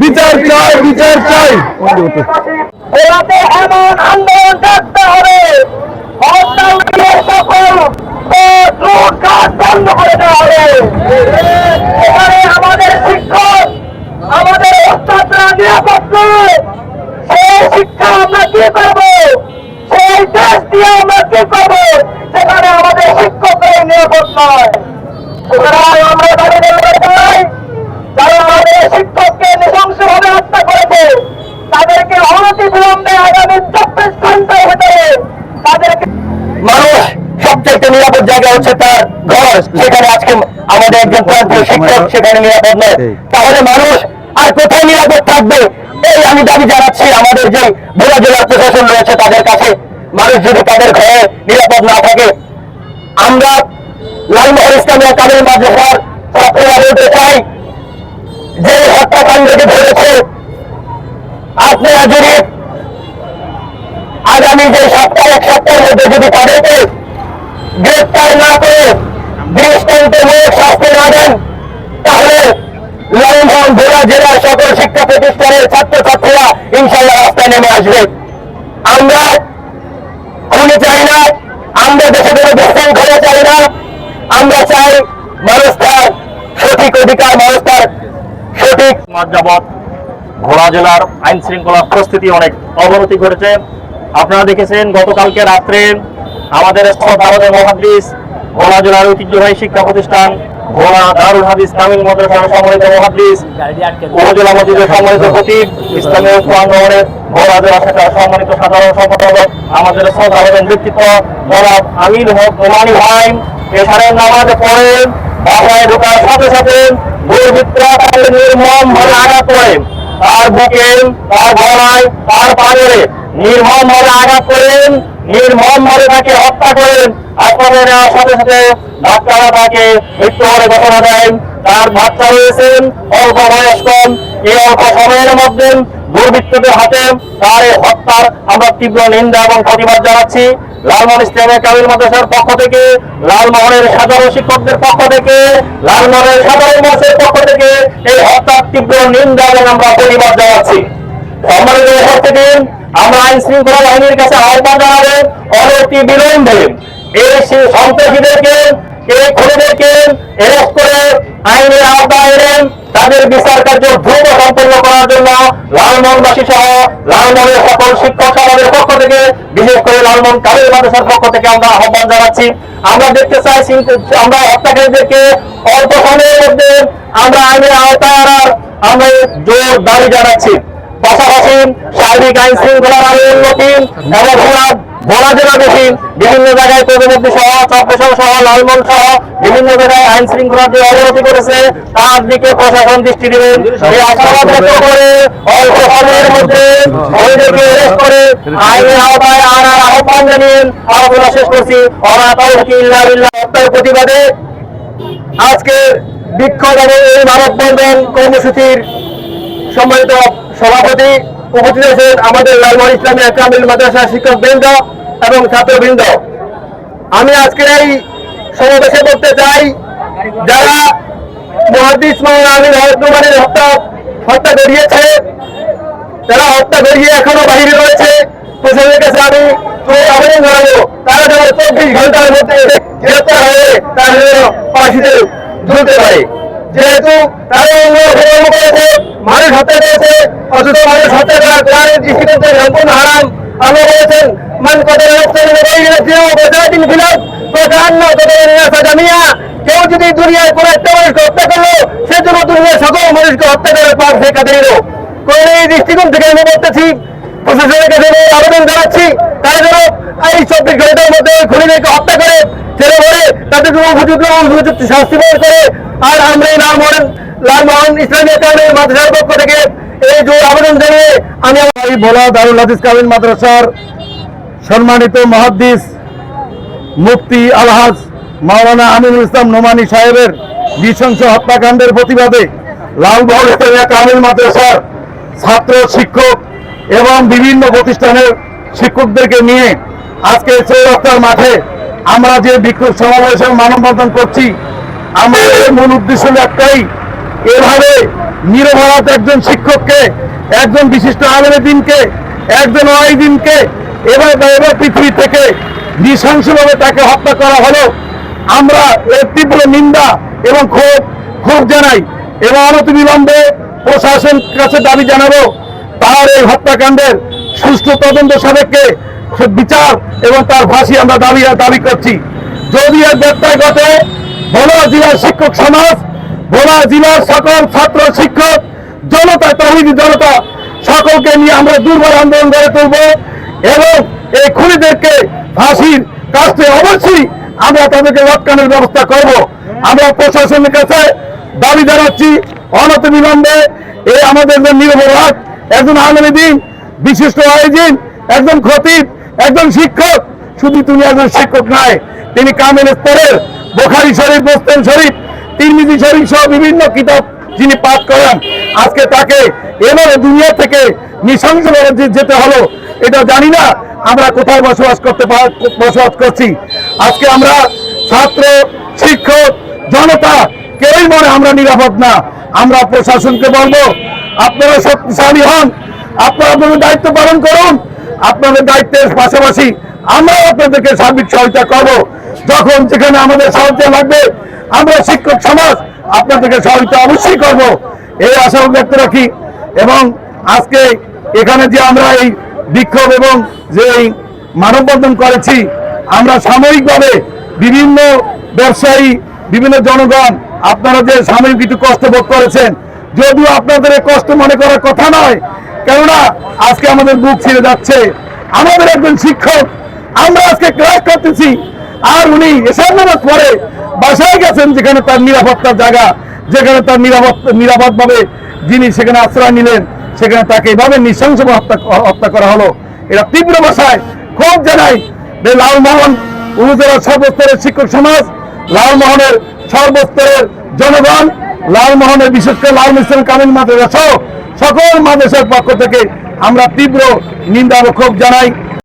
বিচার চাই, বিচার চাই। ওরাতে এমন আন্দোলন করতে হবে, বন্ধ করে দেওয়া হবে। এখানে আমাদের শিক্ষক, আমাদের ওস্তাদরা নিরাপদ নয়। সেই শিক্ষা আমরা কি করবো? সেই দেশ দিয়ে আমরা কি করবো? সেখানে আমাদের শিক্ষকরাই নিরাপদ নয়। সুতরাং আমরা দাঁড়িয়ে বলতে চাই, যারা আমাদের শিক্ষককে নৃশংসভাবে হত্যা করেছে তাদেরকে অনতি বিলম্বে আগামী 24 ঘন্টার ভিতরে তাদেরকে। মানুষ সবচেয়ে নিরাপদ জায়গা হচ্ছে তার ঘর, সেখানে আজকে আমাদের একজন প্রান্তীয় শিক্ষক সেখানে নিরাপদ নয়, তাহলে মানুষ আর কোথায় নিরাপদ থাকবে? এই আমি দাবি জানাচ্ছি আমাদের যে ভোলা জেলার প্রশাসন রয়েছে তাদের কাছে। মানুষ যদি তাদের ঘরে নিরাপদ না থাকে, আমরা লালমোহর ইসলামিয়া কামিল মাদ্রাসার ছাত্ররা বলতে চাই, যে হত্যাকাণ্ডকে ধরেছে আপনারা যদি আগামী যে এক সপ্তাহের মধ্যে যদি তাদেরকে গ্রেফতার না করে দৃষ্টান্তমূলক শাস্তি না দেন, তাহলে লালমোহন ভোলা জেলার সকল শিক্ষা প্রতিষ্ঠানের ছাত্রছাত্রীরা ইনশাল্লাহ রাস্তায় নেমে আসবে। আমরা খুনি চাই না, আমরা দেশে কোনো বিশৃঙ্খলা চাই না, আমরা চাই মানুষ তার সঠিক অধিকার, মানুষ তার সঠিক। যাবৎ ভোলা জেলার আইন শৃঙ্খলার পরিস্থিতি অনেক অবনতি ঘটেছে। আপনারা দেখেছেন গতকালকে রাত্রে আমাদের মহাদিস ভোলা জেলার ঐতিহ্যবাহী শিক্ষা প্রতিষ্ঠান ভোলা দারুল হাদিস কামিল মাদ্রাসার সম্মানিত মহাদিস, উপজেলা মসজিদের সম্মানিত খতিব, ইসলামী প্রাঙ্গণের ভোলা জেলা শাখার সম্মানিত সাধারণ সম্পাদক, আমাদের শ্রদ্ধাভাজন ব্যক্তিত্ব জনাব আমির হক নোমানী ভাই এশারের নামাজে পড়ে বাসায় ঢোকার সাথে সাথে দুর্বৃত্তরা তাকে নির্মমভাবে আঘাত করে, তার বুকে, তার গলায়, তার পায়ে নির্মমভাবে আঘাত করেন, নির্মমভাবে তাকে হত্যা করেন। হাসপাতালে নেওয়ার সাথে সাথে ডাক্তাররা তাকে মৃত্যু বলে ঘোষণা দেন। তার বাচ্চা রয়েছেন অল্প বয়স্ক। এই অল্প সময়ের মধ্যে দুর্বৃত্তদের হাতে তার এই হত্যার আমরা তীব্র নিন্দা এবং প্রতিবাদ জানাচ্ছি। লালমোহন ইসলামিয়া কামিল মাদ্রাসার পক্ষ থেকে, লালমোহনের সাধারণ শিক্ষকদের পক্ষ থেকে, লালমোহনের সাধারণ মানুষের পক্ষ থেকে এই হত্যার তীব্র নিন্দা এবং আমরা প্রতিবাদ জানাচ্ছি। সম্মানিত উপস্থিতি, আমরা আইন শৃঙ্খলা বাহিনীর কাছে আহ্বান জানাবো, অনতি বিলম্বে এই সন্ত্রাসীদেরকে, এই খুনিদেরকে অ্যারেস্ট করে আইনের আওতায় এনে তাদের বিচার কার্য দ্রুত সম্পন্ন করার জন্য লালমোহনবাসী সহ লালমোহনের সকল শিক্ষক সমাজের পক্ষ থেকে, বিশেষ করে লালমোহন কামিল মাদ্রাসার পক্ষ থেকে আমরা আহ্বান জানাচ্ছি। আমরা দেখতে চাই আমরা হত্যাকারীদেরকে অল্প সময়ের মধ্যে আমরা আইনের আওতায় আনার আমরা জোর দাবি জানাচ্ছি। পাশাপাশি সার্বিক আইন শৃঙ্খলার আরো উন্নতি এবং ভোলা জেলাদেশী বিভিন্ন জায়গায় প্রতিমন্ত্রী সহ চট্টগ্রাম সহ লালমোহন সহ বিভিন্ন জায়গায় আইন শৃঙ্খলার যে অবনতি করেছে তার দিকে প্রশাসন দৃষ্টি দেবেন। এই আশাবাদ ব্যক্ত করে অল্প সময়ের মধ্যে ওইদেরকে অ্যারেস্ট করে আইনের আওতায় আনার আহ্বান জানিয়ে আলোচনা শেষ করছি। হত্যার প্রতিবাদে আজকে বিক্ষোভ এবং এই মানববন্ধন কর্মসূচির সম্মানিত সভাপতি উপস্থিত আছেন আমাদের লালমোহন ইসলামিয়া কামিল মাদ্রাসার শিক্ষকবৃন্দ এবং ছাত্রবৃন্দ। আমি আজকের এই সমাবেশে বলতে চাই, যারা মুহাদ্দিস মাওলানা আমির হক নোমানীর হত্যা করিয়েছে, যারা হত্যা করিয়ে এখনো বাহিরে রয়েছে, প্রশাসনের কাছে আমি আবেদন জানাবো, তারা যেন 24 ঘন্টার মধ্যে গ্রেপ্তার হয়ে তার ফাঁসিতে ঝুলতে পারে। যেহেতু তারা অন্য করেছে, মানুষ হত্যা করেছে, অথচ মানুষ হত্যা করা কোরআনের দৃষ্টিতে সম্পূর্ণ হারাম। আল্লাহ বলেছেন, মান কদর কেউ যদি দুনিয়ায় কোন একটা মানুষকে হত্যা করলো, সেজন্য দুনিয়ার সকল মানুষকে হত্যা করার পাপ সে কাদেরও। কোন এই দৃষ্টিকোণ থেকে আমি বলতেছি, প্রশাসনের কাছে আবেদন জানাচ্ছি, তারা যেন এই 24 ঘন্টার মধ্যে ওই খুনিদেরকে হত্যা করে ছেড়ে পড়ে তাদের উপযুক্ত শাস্তি প্রদান করে। আর আমরা এই লালমোহন ইসলামিয়া কামিল মাদ্রাসার পক্ষ থেকে এই জোর আবেদন জানিয়ে আমি ভোলা দারুল হাদিস কামিল মাদ্রাসার সম্মানিত মুহাদ্দিস মুফতি আলহাজ মাওলানা আমিনুল ইসলাম নোমানী সাহেবের নৃশংস হত্যাকাণ্ডের প্রতিবাদে লালমোহন ইসলামিয়া কামিল মাদ্রাসার ছাত্র, শিক্ষক এবং বিভিন্ন প্রতিষ্ঠানের শিক্ষকদেরকে নিয়ে আজকে চৌরাস্তার মাঠে আমরা যে বিক্ষোভ সমাবেশ মানববন্ধন করছি, আমাদের মূল উদ্দেশ্য একটাই, এভাবে নিরপরাধ একজন শিক্ষককে, একজন বিশিষ্ট আলেমে-দ্বীনকে, একজন ওয়াইদিনকে এবার পৃথিবী থেকে নৃশংসভাবে তাকে হত্যা করা হলো। আমরা এর তীব্র নিন্দা এবং ক্ষোভ জানাই এবং অনতিবিলম্বে প্রশাসন কাছে দাবি জানাবো তার এই হত্যাকাণ্ডের সুষ্ঠু তদন্ত সাপেক্ষে বিচার এবং তার ফাঁসি আমরা দাবি করছি। যদি এর ব্যত্যয় ঘটে ভোলা জেলার শিক্ষক সমাজ, ভোলা জেলার সকল ছাত্র শিক্ষক জনতা, তৌহিদি জনতা সকলকে নিয়ে আমরা দুর্বার আন্দোলন গড়ে তুলব এবং এই খুনিদেরকে ফাঁসির কাছে অবশ্যই আমরা তাদেরকে রক্ষণের ব্যবস্থা করব। আমরা প্রশাসনের কাছে দাবি জানাচ্ছি অনতিবিলম্বে এই আমাদের যে নিরপরাধ একজন আলেমে-দ্বীন, বিশিষ্ট আয়োজিন, একজন খতিব, একজন শিক্ষক, শুধু তিনি একজন শিক্ষক নয়, তিনি কামিল স্তরের বুখারী শরীফ, মুসলিম শরীফ, তিরমিজি শরীফ সহ বিভিন্ন কিতাব যিনি পাঠ করেন, আজকে তাকে এবারে দুনিয়া থেকে নৃশংসভাবে যেতে হলো। এটা জানি না আমরা কোথায় বসবাস করছি। আজকে আমরা ছাত্র, শিক্ষক, জনতা কেউই মনে আমরা নিরাপদ না। আমরা প্রশাসনকে বলবো আপনারা শক্তিশালী হন, আপনারা আপনাদের দায়িত্ব পালন করুন। আপনাদের দায়িত্বের পাশাপাশি আমরা আপনাদেরকে সার্বিক সহায়তা করব। যখন যেখানে আমাদের সাহায্য লাগবে আমরা শিক্ষক সমাজ আপনাদেরকে সহায়তা অবশ্যই করব, এই আশা ব্যক্ত রাখি। এবং আজকে এখানে যে আমরা এই বিক্ষোভ এবং যে মানববন্ধন করেছি, আমরা সাময়িকভাবে বিভিন্ন ব্যবসায়ী, বিভিন্ন জনগণ আপনারা যে সাময়িক কিছু কষ্ট ভোগ করেছেন, যদিও আপনাদের এই কষ্ট মনে করার কথা নয়, কেননা আজকে আমাদের বুক ছিঁড়ে যাচ্ছে। আমাদের একজন শিক্ষক, আমরা আজকে ক্লাস করতেছি আর উনি এসব নামাজ পড়ে বাসায় গেছেন, যেখানে তার নিরাপত্তার জায়গা, যেখানে তার নিরাপদভাবে যিনি সেখানে আশ্রয় নিলেন, সেখানে তাকে এভাবে নৃশংসভাবে হত্যা করা হলো। এরা তীব্র ভাষায় ক্ষোভ জানাই লালমোহন উপজেলার সর্বস্তরের শিক্ষক সমাজ, লালমোহনের সর্বস্তরের জনগণ, লালমোহনের বিশেষ করে লাল মিশন কামিল মাদ্রাসা সহ সকল মাদ্রাসার পক্ষ থেকে আমরা তীব্র নিন্দা ও ক্ষোভ জানাই।